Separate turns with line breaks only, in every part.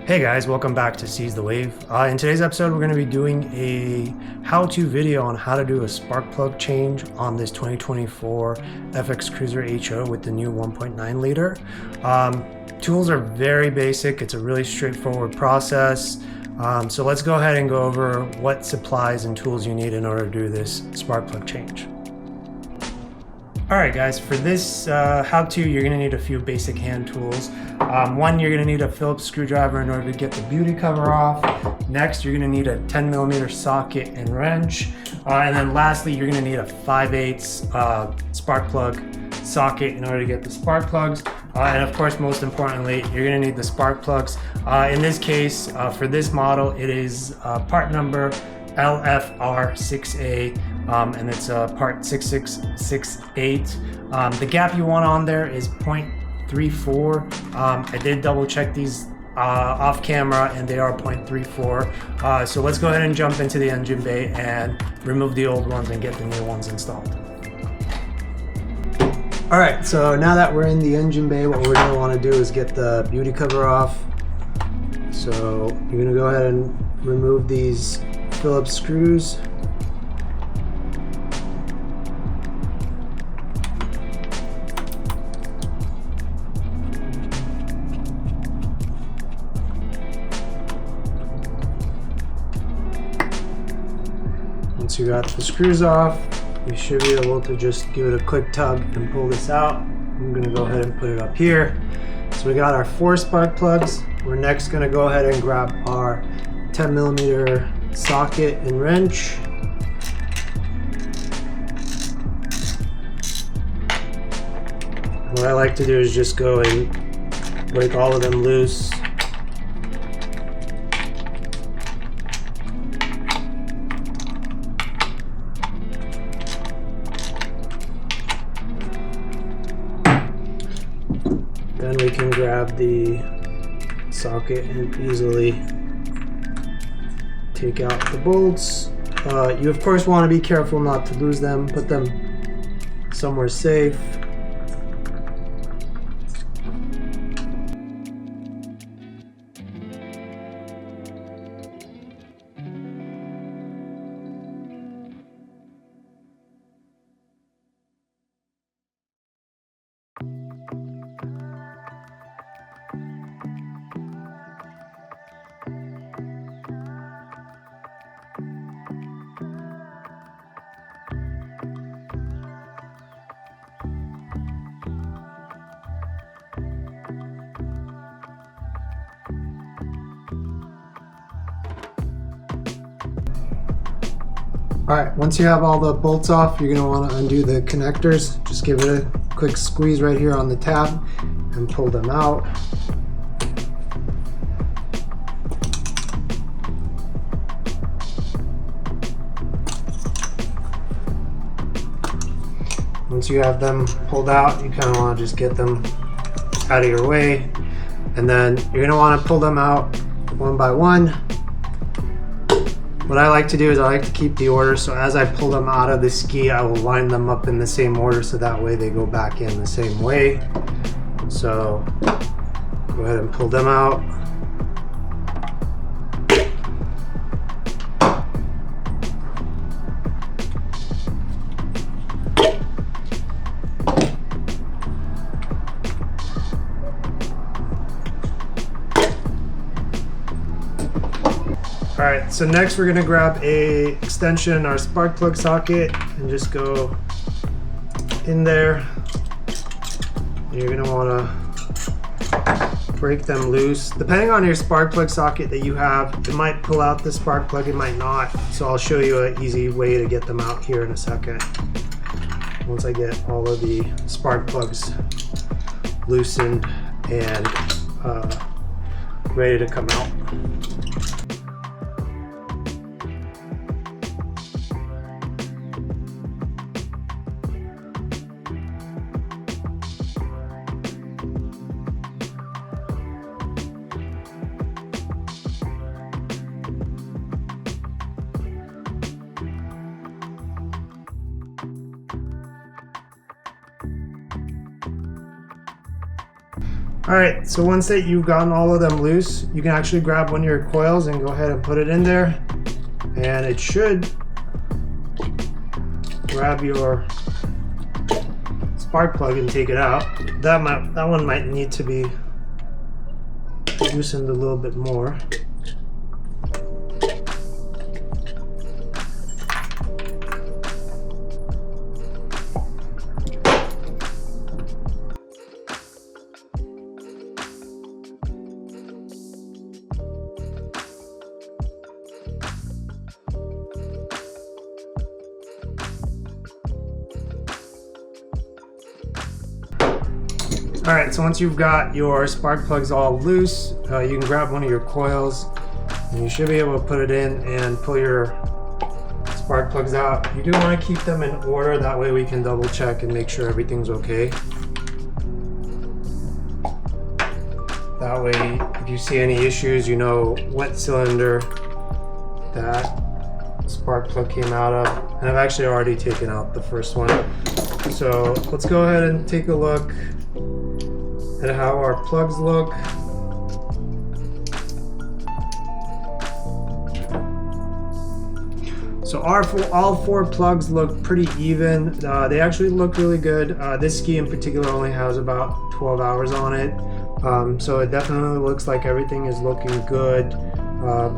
Hey guys, welcome back to Seize the Wave. In today's episode, we're going to be doing a how-to video on how to do a spark plug change on this 2024 FX Cruiser HO with the new 1.9 liter. Tools are very basic. It's a really straightforward process. So let's go ahead and go over what supplies and tools you need in order to do this spark plug change. Alright guys, for this how-to, you're going to need a few basic hand tools. One, you're going to need a Phillips screwdriver in order to get the beauty cover off. Next, you're going to need a 10mm socket and wrench. And then lastly, you're going to need a 5/8 spark plug socket in order to get the spark plugs. And of course, most importantly, you're going to need the spark plugs. In this case, for this model, it is part number LFR6A. And it's part 6668. The gap you want on there is 0.34. I did double check these off camera and they are 0.34. So let's go ahead and jump into the engine bay and remove the old ones and get the new ones installed. Alright, so now that we're in the engine bay, what we're going to want to do is get the beauty cover off. So you're going to go ahead and remove these Phillips screws. Once you got the screws off, you should be able to just give it a quick tug and pull this out. I'm going to go ahead and put it up here. So we got our 4 spark plugs. We're next going to go ahead and grab our 10mm socket and wrench. What I like to do is just go and break all of them loose. Then we can grab the socket and easily take out the bolts. You of course want to be careful not to lose them. Put them somewhere safe. Alright, once you have all the bolts off, you're going to want to undo the connectors. Just give it a quick squeeze right here on the tab and pull them out. Once you have them pulled out, you kind of want to just get them out of your way. And then you're going to want to pull them out one by one. What I like to do is I like to keep the order, so as I pull them out of the ski, I will line them up in the same order so that way they go back in the same way. So go ahead and pull them out. Alright, so next we're going to grab a extension, our spark plug socket, and just go in there. You're going to want to break them loose. Depending on your spark plug socket that you have, it might pull out the spark plug, it might not. So I'll show you an easy way to get them out here in a second. Once I get all of the spark plugs loosened and ready to come out. All right, so once that you've gotten all of them loose, you can actually grab one of your coils and go ahead and put it in there, and it should grab your spark plug and take it out. That one might need to be loosened a little bit more. Alright, so once you've got your spark plugs all loose, you can grab one of your coils and you should be able to put it in and pull your spark plugs out. You do want to keep them in order, that way we can double check and make sure everything's okay. That way, if you see any issues, you know what cylinder that spark plug came out of. And I've actually already taken out the first one. So let's go ahead and take a look at how our plugs look. So all four plugs look pretty even. They actually look really good. This ski in particular only has about 12 hours on it. So it definitely looks like everything is looking good.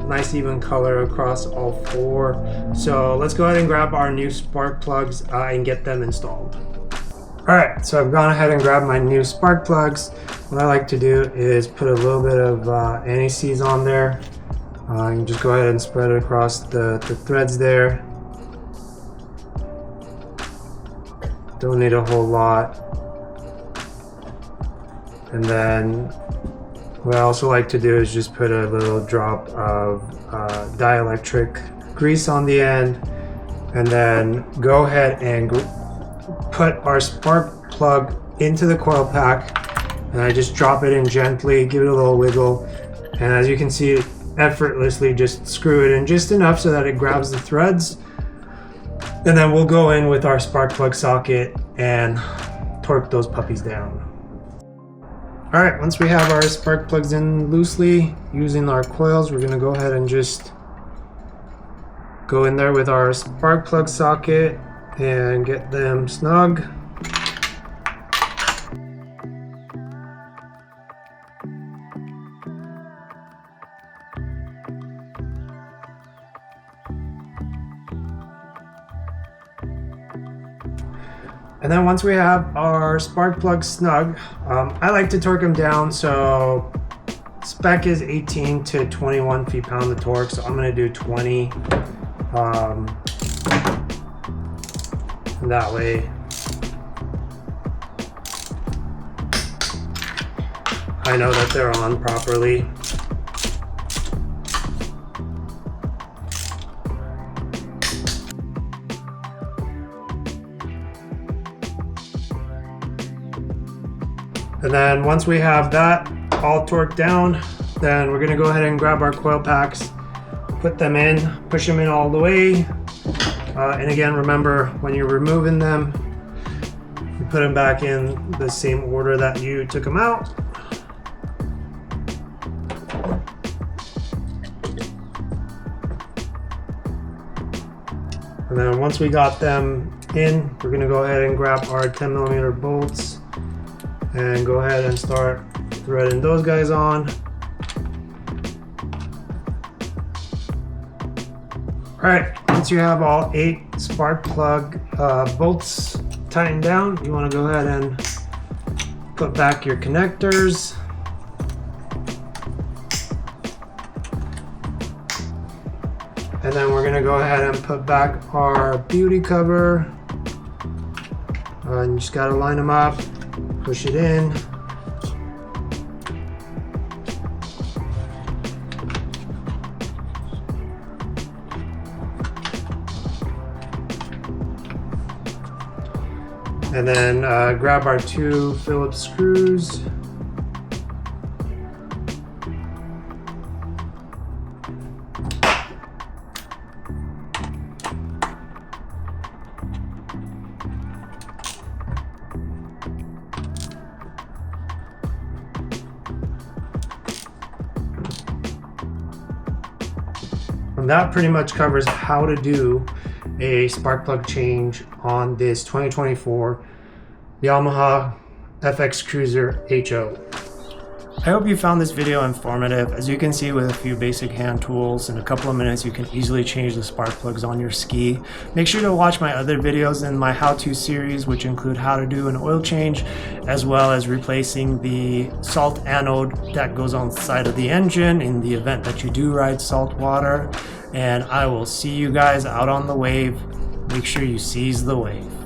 Nice even color across all four. So let's go ahead and grab our new spark plugs and get them installed. Alright, so I've gone ahead and grabbed my new spark plugs. What I like to do is put a little bit of anti-seize on there. You can just go ahead and spread it across the threads there. Don't need a whole lot. And then what I also like to do is just put a little drop of dielectric grease on the end, and then go ahead and put our spark plug into the coil pack, and I just drop it in gently, give it a little wiggle, and as you can see, effortlessly just screw it in just enough so that it grabs the threads, and then we'll go in with our spark plug socket and torque those puppies down. Alright, once we have our spark plugs in loosely using our coils, we're going to go ahead and just go in there with our spark plug socket and get them snug. And then once we have our spark plugs snug, I like to torque them down, so spec is 18 to 21 feet-pound of torque, so I'm going to do 20. And that way I know that they're on properly. And then once we have that all torqued down, then we're gonna go ahead and grab our coil packs, put them in, push them in all the way. And again, remember, when you're removing them, you put them back in the same order that you took them out. And then once we got them in, we're gonna go ahead and grab our 10mm bolts and go ahead and start threading those guys on. All right, once you have all 8 spark plug bolts tightened down, you want to go ahead and put back your connectors. And then we're gonna go ahead and put back our beauty cover. And you just gotta line them up, push it in. And then grab our 2 Phillips screws. And that pretty much covers how to do a spark plug change on this 2024 Yamaha FX Cruiser HO. I hope you found this video informative. As you can see, with a few basic hand tools, in a couple of minutes you can easily change the spark plugs on your ski. Make sure to watch my other videos in my how-to series, which include how to do an oil change, as well as replacing the salt anode that goes on the side of the engine in the event that you do ride salt water. And I will see you guys out on the wave. Make sure you seize the wave.